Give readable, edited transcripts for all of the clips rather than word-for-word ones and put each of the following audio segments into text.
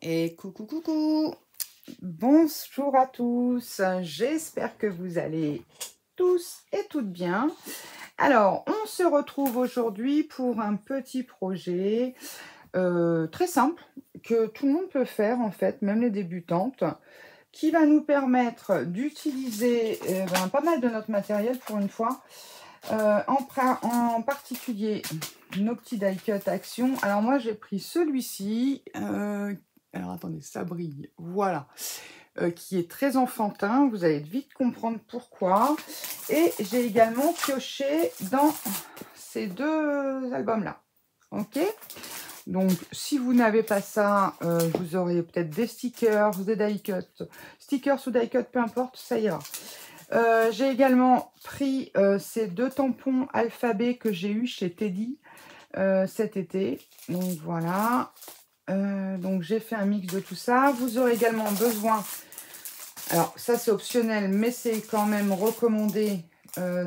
Et coucou, coucou! Bonjour à tous, j'espère que vous allez tous et toutes bien. Alors, on se retrouve aujourd'hui pour un petit projet très simple que tout le monde peut faire en fait, même les débutantes, qui va nous permettre d'utiliser pas mal de notre matériel pour une fois, en particulier nos petits die cut action. Alors moi j'ai pris celui-ci, alors attendez, ça brille, voilà, qui est très enfantin, vous allez vite comprendre pourquoi. Et j'ai également pioché dans ces deux albums là, ok. Donc si vous n'avez pas ça, vous aurez peut-être des stickers, des die cut, stickers ou die cut, peu importe, ça ira. J'ai également pris ces deux tampons alphabet que j'ai eu chez Teddy cet été. Donc voilà. Donc j'ai fait un mix de tout ça. Vous aurez également besoin, alors ça c'est optionnel, mais c'est quand même recommandé.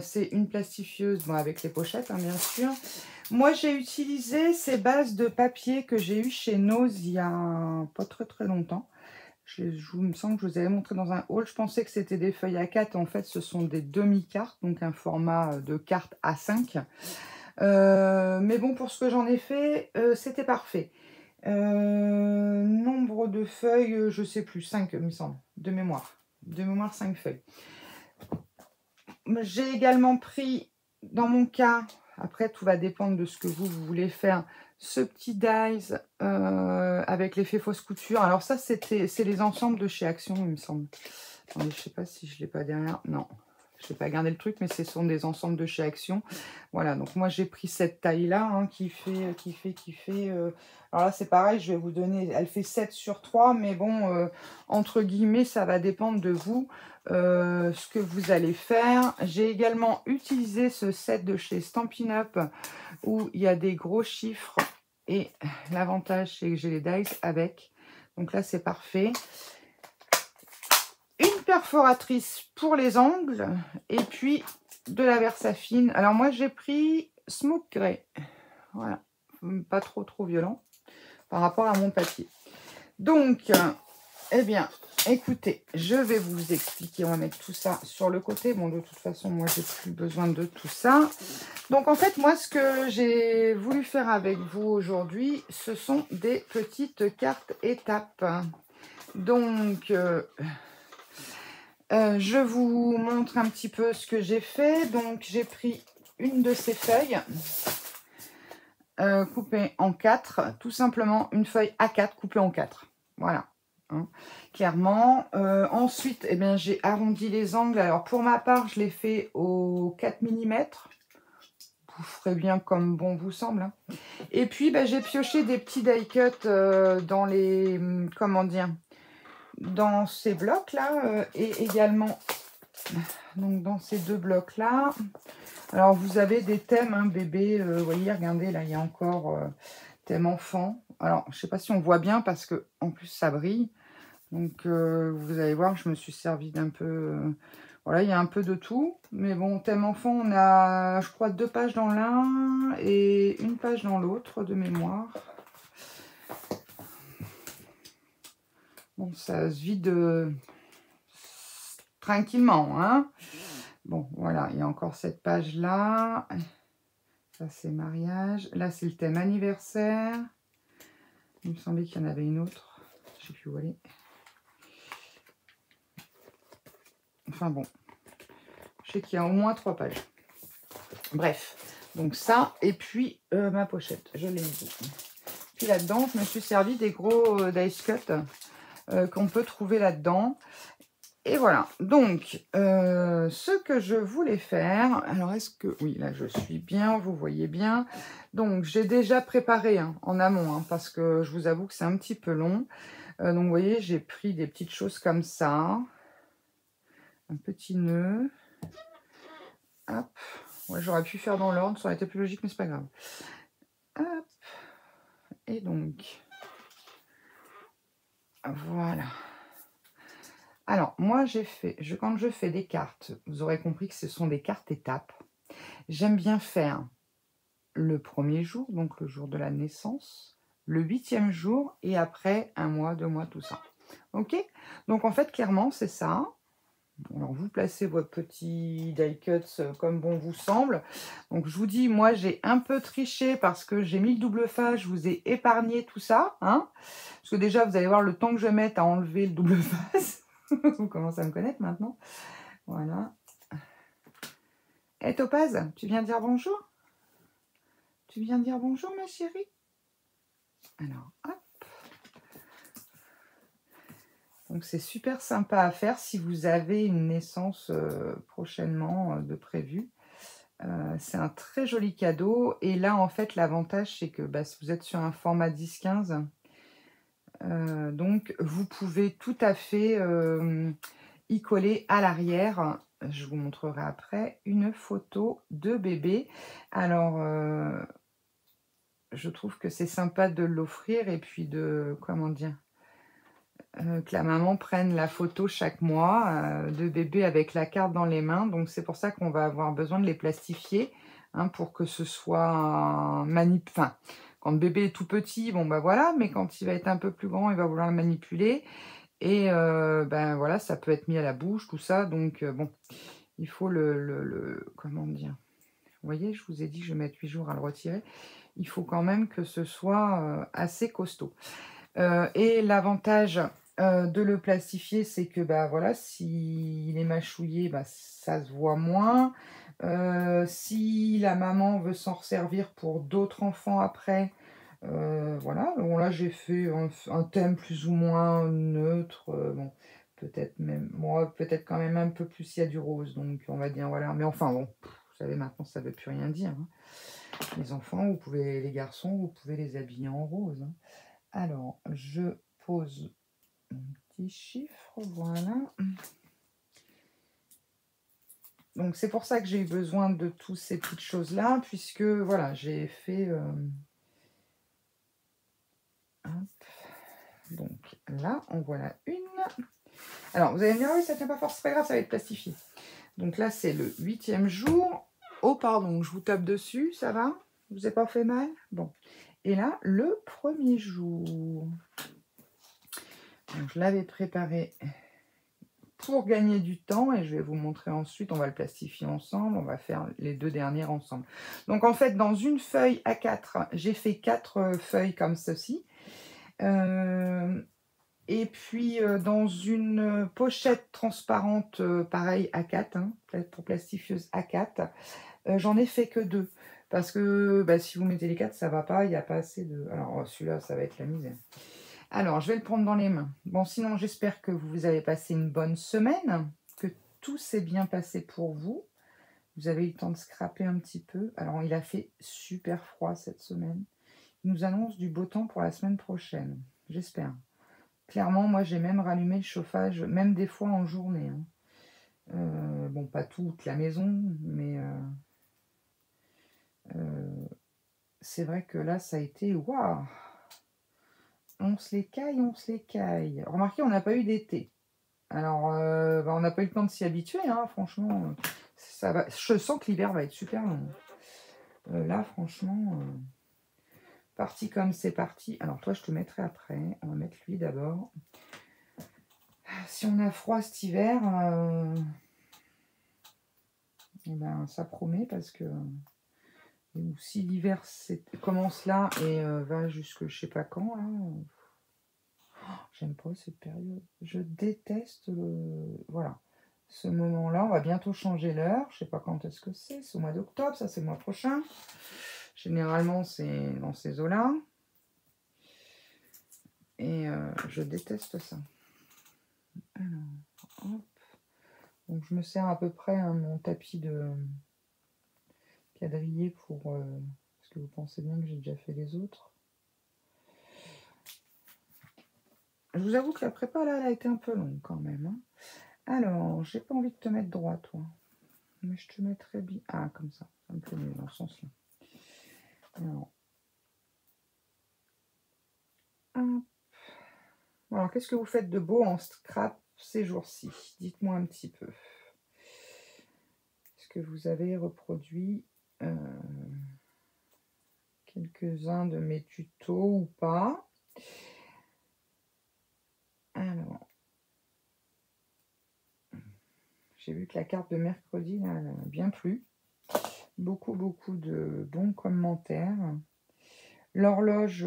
C'est une plastifieuse, bon, avec les pochettes hein, bien sûr. Moi j'ai utilisé ces bases de papier que j'ai eu chez Nose il y a pas très longtemps. Il me semble que je vous avais montré dans un haul. Je pensais que c'était des feuilles A4. En fait, ce sont des demi-cartes, donc un format de carte A5. Mais bon, pour ce que j'en ai fait, c'était parfait. Nombre de feuilles, je sais plus, 5, il me semble, de mémoire. De mémoire, 5 feuilles. J'ai également pris, dans mon cas, après tout va dépendre de ce que vous voulez faire, ce petit dies avec l'effet fausse couture. Alors ça, c'est les ensembles de chez Action, il me semble. Attendez, je sais pas si je l'ai pas derrière. Non, je n'ai pas gardé le truc, mais ce sont des ensembles de chez Action. Voilà, donc moi j'ai pris cette taille-là, hein, qui fait... alors là, c'est pareil, je vais vous donner... Elle fait 7 sur 3, mais bon, entre guillemets, ça va dépendre de vous, ce que vous allez faire. J'ai également utilisé ce set de chez Stampin' Up, où il y a des gros chiffres, et l'avantage, c'est que j'ai les dies avec. Donc là, c'est parfait. Une perforatrice pour les angles et puis de la Versafine. Alors moi j'ai pris Smoke Grey, voilà, pas trop violent par rapport à mon papier. Donc eh bien écoutez, je vais vous expliquer. On va mettre tout ça sur le côté. Bon, de toute façon moi j'ai plus besoin de tout ça. Donc en fait moi ce que j'ai voulu faire avec vous aujourd'hui, ce sont des petites cartes étapes. Donc je vous montre un petit peu ce que j'ai fait. Donc, j'ai pris une de ces feuilles coupée en 4. Tout simplement, une feuille A4 coupée en 4. Voilà, hein, clairement. Ensuite, eh bien, j'ai arrondi les angles. Alors, pour ma part, je l'ai fait au 4 mm. Vous ferez bien comme bon vous semble. Hein. Et puis, bah, j'ai pioché des petits die cut dans les... Comment dire, dans ces blocs là et également donc dans ces deux blocs là. Alors vous avez des thèmes hein, bébé, vous voyez, regardez là, il y a encore thème enfant. Alors je sais pas si on voit bien parce que en plus ça brille, donc vous allez voir, je me suis servi d'un peu voilà, il y a un peu de tout, mais bon, thème enfant, on a je crois 2 pages dans l'un et une page dans l'autre de mémoire. Bon, ça se vide tranquillement, hein. Bon, voilà, il y a encore cette page-là. Ça, c'est mariage. Là, c'est le thème anniversaire. Il me semblait qu'il y en avait une autre. Je ne sais plus où elle est. Enfin bon, je sais qu'il y a au moins 3 pages. Bref, donc ça, et puis ma pochette, je l'ai mis. Puis là-dedans, je me suis servi des gros dice cut qu'on peut trouver là-dedans. Et voilà, donc ce que je voulais faire, alors est-ce que, oui là je suis bien, vous voyez bien, donc j'ai déjà préparé hein, en amont, hein, parce que je vous avoue que c'est un petit peu long, donc vous voyez j'ai pris des petites choses comme ça, un petit nœud, hop, ouais, j'aurais pu faire dans l'ordre, ça aurait été plus logique mais c'est pas grave, hop, et donc, voilà. Alors, moi, quand je fais des cartes, vous aurez compris que ce sont des cartes étapes. J'aime bien faire le premier jour, donc le jour de la naissance, le 8e jour et après 1 mois, 2 mois, tout ça. Ok? Donc en fait, clairement, c'est ça. Bon, alors vous placez votre petit die cuts comme bon vous semble. Donc je vous dis, moi j'ai un peu triché parce que j'ai mis le double face, je vous ai épargné tout ça. Hein, parce que déjà, vous allez voir le temps que je mette à enlever le double face. Vous commencez à me connaître maintenant. Voilà. Et Topaz, tu viens dire bonjour? Tu viens dire bonjour, ma chérie? Alors, hop. Donc, c'est super sympa à faire si vous avez une naissance prochainement de prévu. C'est un très joli cadeau. Et là, en fait, l'avantage, c'est que bah, si vous êtes sur un format 10-15, donc vous pouvez tout à fait y coller à l'arrière. Je vous montrerai après une photo de bébé. Alors, je trouve que c'est sympa de l'offrir et puis de, comment dire, que la maman prenne la photo chaque mois de bébé avec la carte dans les mains. Donc, c'est pour ça qu'on va avoir besoin de les plastifier hein, pour que ce soit enfin, quand le bébé est tout petit, bon bah voilà, mais quand il va être un peu plus grand, il va vouloir le manipuler. Et ben voilà, ça peut être mis à la bouche, tout ça. Donc, bon, il faut comment dire? Vous voyez, je vous ai dit que je vais mettre 8 jours à le retirer. Il faut quand même que ce soit assez costaud. Et l'avantage de le plastifier, c'est que bah, voilà, s'il est mâchouillé, bah, ça se voit moins. Si la maman veut s'en resservir pour d'autres enfants après, voilà. Bon, là, j'ai fait un thème plus ou moins neutre. Bon, peut-être même, moi, peut-être quand même un peu plus, il y a du rose. Donc, on va dire, voilà. Mais enfin, bon, vous savez, maintenant, ça ne veut plus rien dire. Hein. Les enfants, les garçons, vous pouvez les habiller en rose. Hein. Alors, je pose mon petit chiffre, voilà. Donc, c'est pour ça que j'ai eu besoin de toutes ces petites choses-là, puisque, voilà, j'ai fait... Donc, là, en voilà une. Alors, vous allez me dire, oui, ça ne tient pas fort, c'est pas grave, ça va être plastifié. Donc là, c'est le 8e jour. Oh, pardon, je vous tape dessus, ça va? Vous n'avez pas fait mal? Bon. Et là, le 1er jour. Donc, je l'avais préparé pour gagner du temps et je vais vous montrer ensuite. On va le plastifier ensemble. On va faire les 2 dernières ensemble. Donc, en fait, dans une feuille A4, j'ai fait 4 feuilles comme ceci. Et puis, dans une pochette transparente, pareil, A4, hein, pour plastifieuse A4, j'en ai fait que 2. Parce que bah, si vous mettez les 4, ça va pas, il n'y a pas assez de... Alors, celui-là, ça va être la misère. Alors, je vais le prendre dans les mains. Bon, sinon, j'espère que vous avez passé une bonne semaine, que tout s'est bien passé pour vous. Vous avez eu le temps de scraper un petit peu. Alors, il a fait super froid cette semaine. Il nous annonce du beau temps pour la semaine prochaine. J'espère. Clairement, moi, j'ai même rallumé le chauffage, même des fois en journée. Hein. Bon, pas toute la maison, mais c'est vrai que là, ça a été... Waouh! On se les caille, on se les caille. Remarquez, on n'a pas eu d'été. Alors, bah, on n'a pas eu le temps de s'y habituer, hein, franchement. Ça va... Je sens que l'hiver va être super long. Là, franchement, parti comme c'est parti. Alors, toi, je te mettrai après. On va mettre lui d'abord. Si on a froid cet hiver, eh ben, ça promet parce que si l'hiver commence là et va jusque je sais pas quand, là, j'aime pas cette période. Je déteste voilà, ce moment-là. On va bientôt changer l'heure. Je sais pas quand est-ce que c'est. C'est au mois d'octobre, ça c'est le mois prochain. Généralement, c'est dans ces eaux-là. Et je déteste ça. Alors, hop. Donc je me sers à peu près mon tapis de quadrillé pour... parce que vous pensez bien que j'ai déjà fait les autres. Je vous avoue que la prépa là, elle a été un peu longue quand même. Hein. Alors, j'ai pas envie de te mettre droit, toi. Mais je te mettrais bien... Ah, comme ça. Ça me plaît mieux dans ce sens-là. Alors... Alors, qu'est-ce que vous faites de beau en scrap ces jours-ci? Dites-moi un petit peu. Est-ce que vous avez reproduit quelques-uns de mes tutos ou pas. Alors, j'ai vu que la carte de mercredi, là, elle a bien plu. Beaucoup de bons commentaires. L'horloge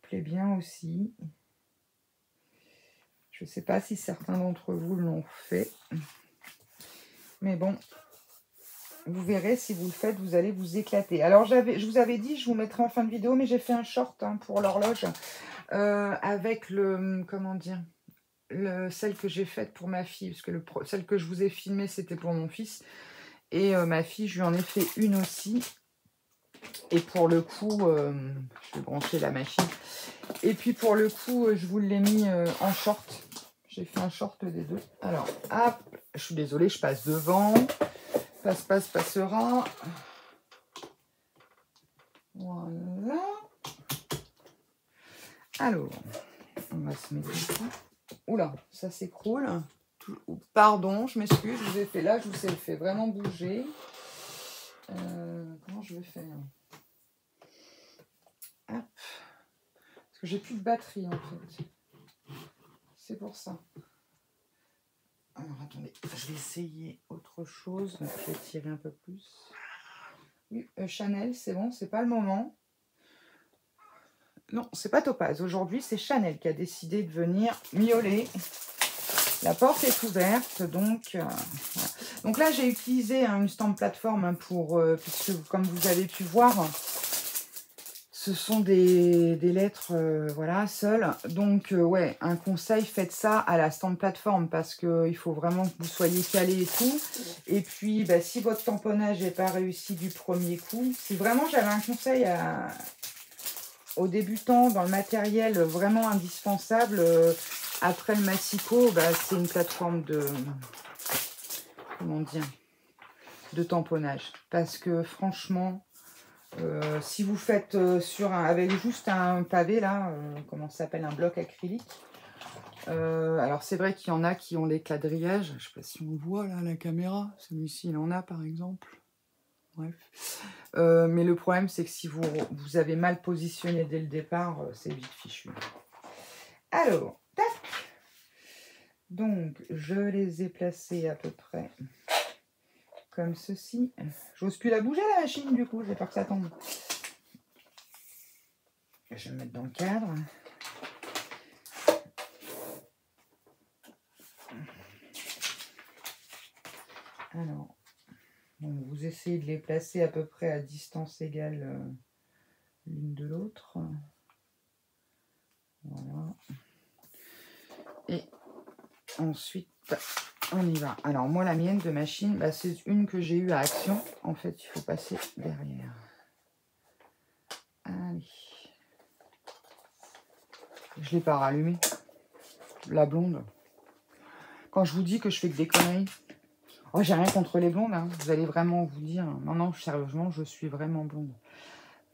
plaît bien aussi. Je ne sais pas si certains d'entre vous l'ont fait. Mais bon, vous verrez, si vous le faites, vous allez vous éclater. Alors, je vous avais dit, je vous mettrai en fin de vidéo, mais j'ai fait un short pour l'horloge avec le, comment dire, celle que j'ai faite pour ma fille. Parce que celle que je vous ai filmée, c'était pour mon fils. Et ma fille, je lui en ai fait une aussi. Et pour le coup, je vais brancher la machine. Et puis pour le coup, je vous l'ai mis en short. J'ai fait un short des deux. Alors, hop, je suis désolée, je passe devant. Passera. Voilà. Alors, on va se mettre ici. Oula, ça s'écroule. Pardon, je m'excuse, je vous ai fait là, je vous ai fait vraiment bouger. Comment je vais faire? Hop. Parce que j'ai plus de batterie en fait. C'est pour ça. Alors attendez, je vais essayer autre chose. Donc, je vais tirer un peu plus. Oui, Chanel, c'est bon, c'est pas le moment. Non, c'est pas Topaz. Aujourd'hui, c'est Chanel qui a décidé de venir miauler. La porte est ouverte, donc voilà. Donc là, j'ai utilisé une stamp plateforme pour, puisque comme vous avez pu voir, ce sont des lettres, voilà, seules. Donc ouais, un conseil, faites ça à la stamp plateforme parce qu'il faut vraiment que vous soyez calé et tout. Et puis, bah, si votre tamponnage n'est pas réussi du premier coup, si vraiment j'avais un conseil aux débutants dans le matériel vraiment indispensable, après le Massico, bah, c'est une plateforme de, comment dire, de tamponnage. Parce que franchement, si vous faites avec juste un pavé, là, comment ça s'appelle, un bloc acrylique, alors c'est vrai qu'il y en a qui ont les quadrillages. Je ne sais pas si on voit là la caméra. Celui-ci, il en a par exemple. Bref. Mais le problème, c'est que si vous avez mal positionné dès le départ, c'est vite fichu. Alors, tac. Donc, je les ai placés à peu près comme ceci. J'ose plus la bouger, la machine, du coup. J'ai peur que ça tombe. Je vais me mettre dans le cadre. Alors, bon, vous essayez de les placer à peu près à distance égale l'une de l'autre. Voilà. Et ensuite, on y va. Alors, moi, la mienne de machine, bah, c'est une que j'ai eue à Action. En fait, il faut passer derrière. Allez. Je ne l'ai pas rallumée. La blonde. Quand je vous dis que je fais que des conneries. Oh, j'ai rien contre les blondes. Hein. Vous allez vraiment vous dire. Non, non, sérieusement, je suis vraiment blonde.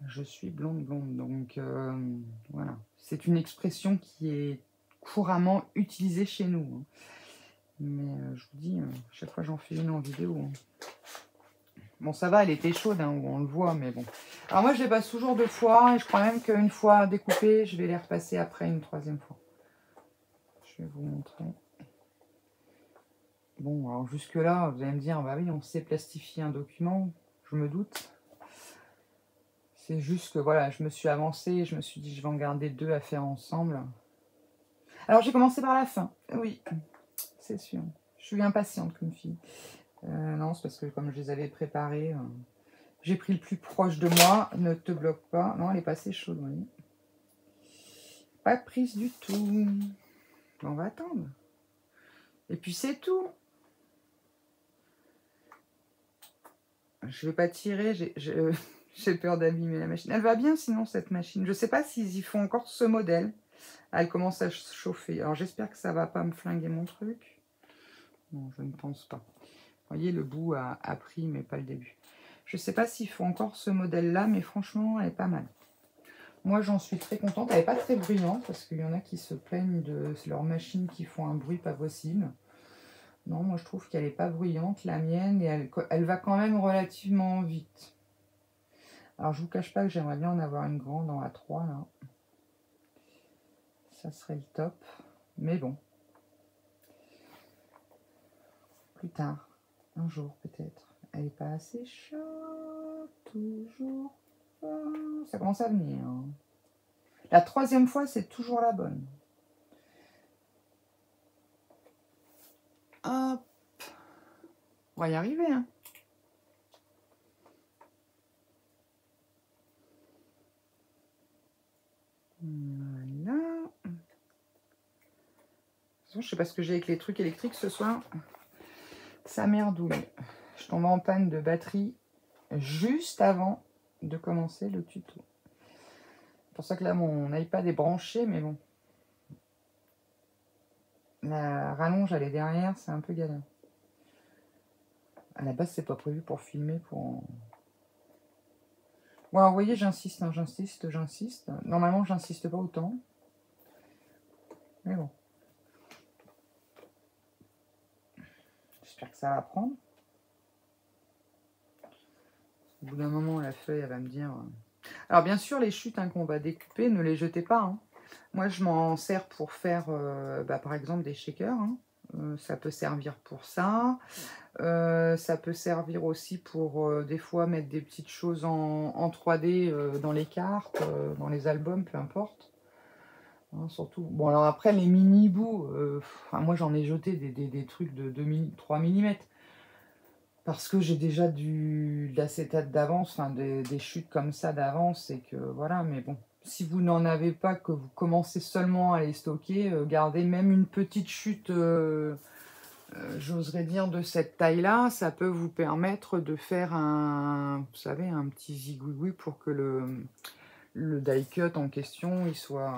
Je suis blonde. Donc, voilà. C'est une expression qui est couramment utilisée chez nous. Hein. Mais je vous dis, chaque fois j'en fais une en vidéo. Hein. Bon, ça va, elle était chaude, hein, on le voit, mais bon. Alors moi, je les passe toujours 2 fois. Et je crois même qu'une fois découpée, je vais les repasser après une 3e fois. Je vais vous montrer. Bon, alors jusque-là, vous allez me dire, bah oui, on sait plastifier un document. Je me doute. C'est juste que, voilà, je me suis avancée. Je me suis dit, je vais en garder 2 à faire ensemble. Alors, j'ai commencé par la fin. Oui, c'est sûr. Je suis impatiente comme fille. Non, c'est parce que comme je les avais préparés, j'ai pris le plus proche de moi. Ne te bloque pas. Non, elle est pas assez chaude, oui. Pas de prise du tout. On va attendre. Et puis c'est tout. Je vais pas tirer. J'ai peur d'abîmer la machine. Elle va bien sinon cette machine. Je sais pas s'ils y font encore ce modèle. Elle commence à chauffer. Alors j'espère que ça va pas me flinguer mon truc. Non, je ne pense pas. Vous voyez, le bout a pris, mais pas le début. Je ne sais pas s'il faut encore ce modèle-là, mais franchement, elle est pas mal. Moi, j'en suis très contente. Elle n'est pas très bruyante, parce qu'il y en a qui se plaignent de leurs machines qui font un bruit pas possible. Non, moi, je trouve qu'elle n'est pas bruyante, la mienne, et elle va quand même relativement vite. Alors, je vous cache pas que j'aimerais bien en avoir une grande en A3, là. Ça serait le top. Mais bon. Plus tard. Un jour, peut-être. Elle n'est pas assez chaude. Toujours pas. Ça commence à venir. Hein. La troisième fois, c'est toujours la bonne. Hop. On va y arriver, hein. Voilà. Je sais pas ce que j'ai avec les trucs électriques ce soir. Ça merdouille. Je tombe en panne de batterie juste avant de commencer le tuto. C'est pour ça que là, mon iPad est branché, mais bon. La rallonge, elle est derrière, c'est un peu galère. À la base, c'est pas prévu pour filmer, pour... Bon, alors, vous voyez, j'insiste, hein, j'insiste. Normalement, j'insiste pas autant. Mais bon. J'espère que ça va prendre. Au bout d'un moment, la feuille, elle va me dire... Alors, bien sûr, les chutes hein, qu'on va découper, ne les jetez pas. Hein. Moi, je m'en sers pour faire, par exemple, des shakers. Hein. Ça peut servir pour ça. Ça peut servir aussi pour, des fois, mettre des petites choses en 3D dans les cartes, dans les albums, peu importe. Hein, surtout. Bon, alors après, les mini-bouts, moi, j'en ai jeté des trucs de 3 mm. Parce que j'ai déjà de l'acétate d'avance, enfin des chutes comme ça d'avance, et que voilà, mais bon. Si vous n'en avez pas, que vous commencez seulement à les stocker, gardez même une petite chute, j'oserais dire, de cette taille-là, ça peut vous permettre de faire un, vous savez, un petit zigouigoui pour que le die cut en question, il soit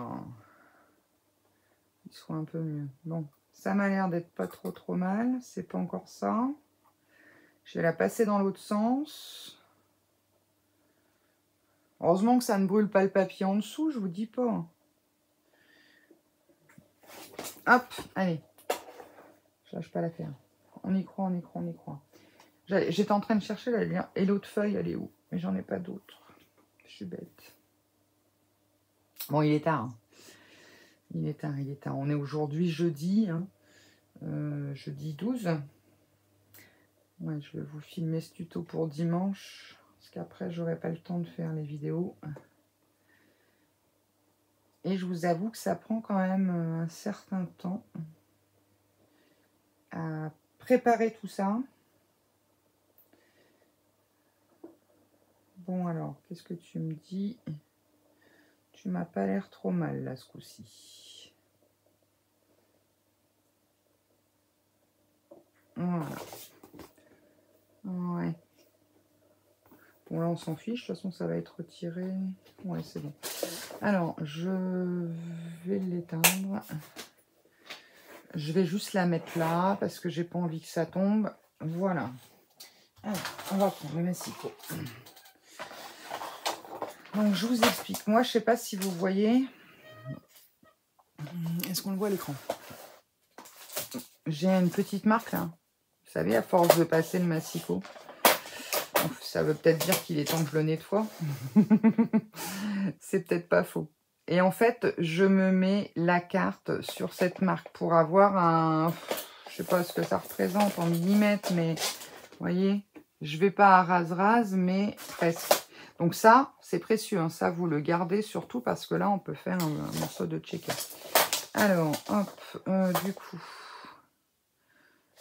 un peu mieux. Bon, ça m'a l'air d'être pas trop mal, c'est pas encore ça. Je vais la passer dans l'autre sens. Heureusement que ça ne brûle pas le papier en dessous, je vous dis pas. Hop, allez. Je lâche pas l'affaire. On y croit, on y croit, on y croit. J'étais en train de chercher la lien. Et l'autre feuille, elle est où? Mais j'en ai pas d'autre. Je suis bête. Bon, il est tard. Hein. Il est tard, il est tard. On est aujourd'hui jeudi. Hein. Jeudi 12. Ouais, je vais vous filmer ce tuto pour dimanche. Parce qu'après, j'aurai pas le temps de faire les vidéos. Et je vous avoue que ça prend quand même un certain temps à préparer tout ça. Bon alors, qu'est-ce que tu me dis? Tu m'as pas l'air trop mal là ce coup-ci. Voilà. Ouais. Bon là on s'en fiche, de toute façon ça va être retiré. Ouais c'est bon. Alors je vais l'éteindre. Je vais juste la mettre là parce que j'ai pas envie que ça tombe. Voilà. Alors, on va prendre le massicot. Donc je vous explique. Moi je sais pas si vous voyez. Est-ce qu'on le voit à l'écran? J'ai une petite marque là. Vous savez, à force de passer le massicot. Ça veut peut-être dire qu'il est temps que je le nettoie. C'est peut-être pas faux. Et en fait, je me mets la carte sur cette marque pour avoir un... Je sais pas ce que ça représente en millimètres, mais vous voyez, je vais pas à rase-rase, mais presque. Donc ça, c'est précieux. Hein. Ça, vous le gardez surtout parce que là, on peut faire un morceau de checker. Alors, hop, du coup...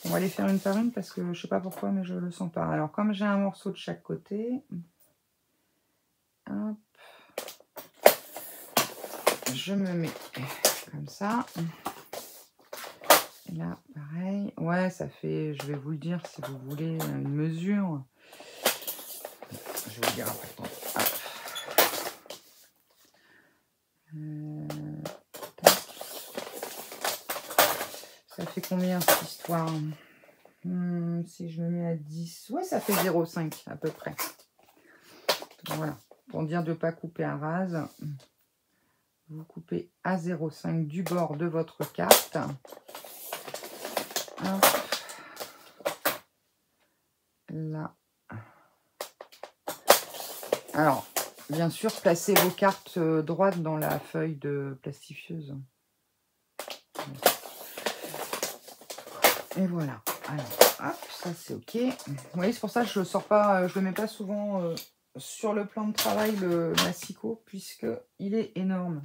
On va les faire une par une parce que je sais pas pourquoi, mais je le sens pas. Alors, comme j'ai un morceau de chaque côté, hop, je me mets comme ça. Et là, pareil. Ouais, ça fait, je vais vous le dire si vous voulez une mesure. Je vais vous dire après. Ça fait combien cette histoire? Si je me mets à 10, ouais, ça fait 0,5 à peu près. Voilà, pour dire de ne pas couper à rase, vous coupez à 0,5 du bord de votre carte. Hop. Là. Alors, bien sûr, placez vos cartes droites dans la feuille de plastifieuse. Et voilà. Alors, hop, ça c'est ok. Vous voyez, c'est pour ça que je sors pas, je le mets pas souvent sur le plan de travail, le massicot, puisque il est énorme.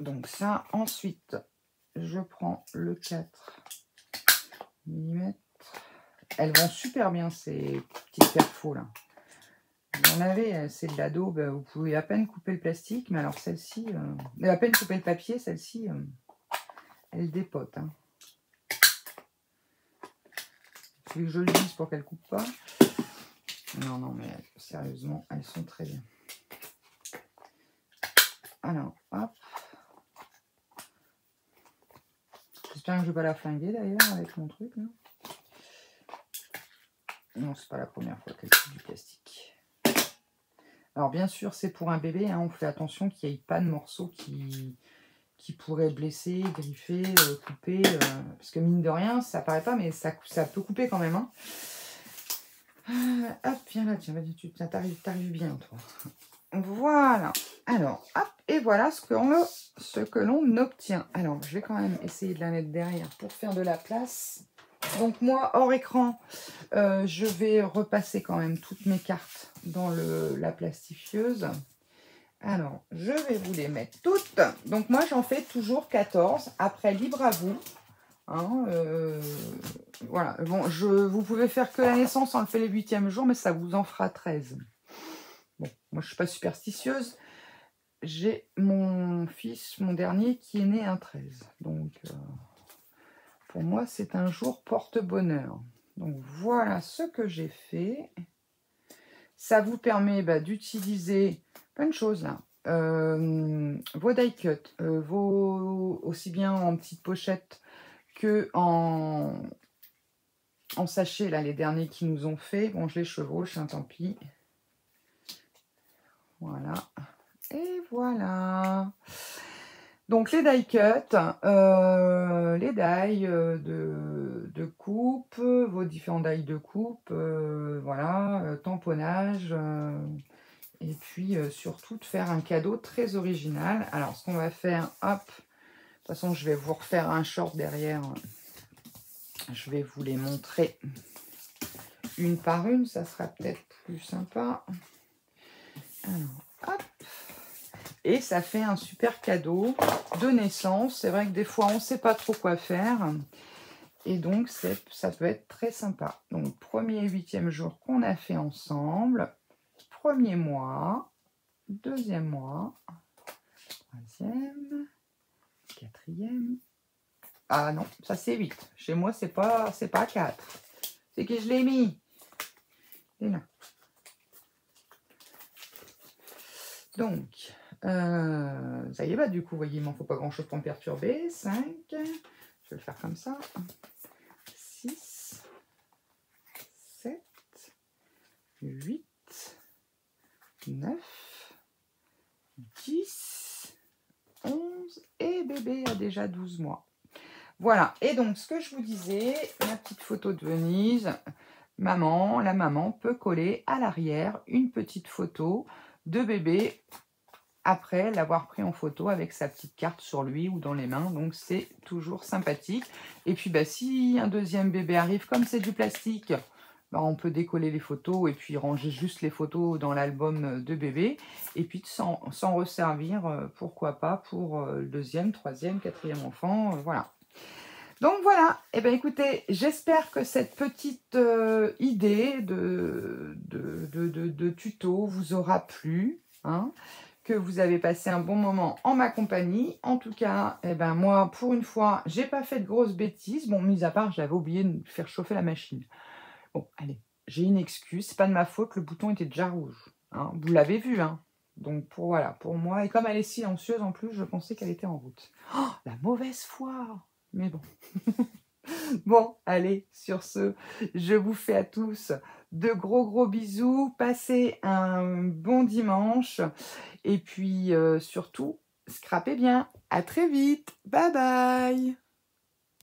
Donc ça, ensuite, je prends le 4 mm. Elles vont super bien, ces petites perfos là. Vous en avez, c'est de la daube, vous pouvez à peine couper le plastique, mais alors celle-ci, à peine couper le papier, celle-ci, elle dépote. Hein. Il faut que je le dise pour qu'elle ne coupe pas. Non, non, mais sérieusement, elles sont très bien. Alors, hop. J'espère que je ne vais pas la flinguer d'ailleurs avec mon truc. Là. Non, c'est pas la première fois qu'elle coupe du plastique. Alors bien sûr, c'est pour un bébé, hein, on fait attention qu'il n'y ait pas de morceaux qui pourraient blesser, griffer, couper. Parce que mine de rien, ça paraît pas, mais ça peut couper quand même. Hein. Hop, viens là, tiens, tu t'arrives bien, toi. Voilà. Alors, hop, et voilà ce que l'on obtient. Alors, je vais quand même essayer de la mettre derrière pour faire de la place. Donc moi, hors écran, je vais repasser quand même toutes mes cartes dans la plastifieuse. Alors, je vais vous les mettre toutes. Donc moi, j'en fais toujours 14. Après, libre à vous. Hein, voilà. Bon, vous pouvez faire que la naissance, on le fait les 8e jours, mais ça vous en fera 13. Bon, moi, je ne suis pas superstitieuse. J'ai mon fils, mon dernier, qui est né un 13. Donc, pour moi, c'est un jour porte-bonheur. Donc, voilà ce que j'ai fait. Ça vous permet d'utiliser plein de choses, là. Vos die cut, aussi bien en petite pochette que en sachet, là, les derniers qui nous ont fait. Bon, je les chevauche, hein, tant pis. Voilà. Et voilà. Donc, les die cut, les die de coupe, vos différents die de coupe, voilà, tamponnage, et puis surtout de faire un cadeau très original. Alors, ce qu'on va faire, hop, de toute façon, je vais vous refaire un short derrière. Je vais vous les montrer une par une, ça sera peut-être plus sympa. Alors, hop. Et ça fait un super cadeau de naissance. C'est vrai que des fois, on ne sait pas trop quoi faire. Et donc, ça peut être très sympa. Donc, premier et 8e jour qu'on a fait ensemble. Premier mois. Deuxième mois. Troisième. Quatrième. Ah non, ça c'est 8. Chez moi, c'est pas 4. C'est que je l'ai mis. Et là. Donc, ça y est, du coup, vous voyez, il m'en faut pas grand-chose pour me perturber. 5. Je vais le faire comme ça. 6. 7. 8. 9. 10. 11. Et bébé a déjà 12 mois. Voilà. Et donc, ce que je vous disais, la petite photo de Venise, la maman peut coller à l'arrière une petite photo de bébé après l'avoir pris en photo avec sa petite carte sur lui ou dans les mains. Donc, c'est toujours sympathique. Et puis, si un deuxième bébé arrive, comme c'est du plastique, on peut décoller les photos et puis ranger juste les photos dans l'album de bébé. Et puis, s'en resservir, pourquoi pas, pour le deuxième, troisième, quatrième enfant. Voilà. Donc voilà, et bien écoutez, j'espère que cette petite idée de tuto vous aura plu, hein, que vous avez passé un bon moment en ma compagnie. En tout cas, moi, pour une fois, j'ai pas fait de grosses bêtises. Bon, mis à part, j'avais oublié de faire chauffer la machine. Bon, allez, j'ai une excuse, c'est pas de ma faute, le bouton était déjà rouge. Hein, vous l'avez vu, hein. Donc voilà, pour moi, et comme elle est silencieuse en plus, je pensais qu'elle était en route. Oh, la mauvaise foi! Mais bon. Bon, allez, sur ce, je vous fais à tous de gros bisous. Passez un bon dimanche. Et puis, surtout, scrapez bien. À très vite. Bye bye.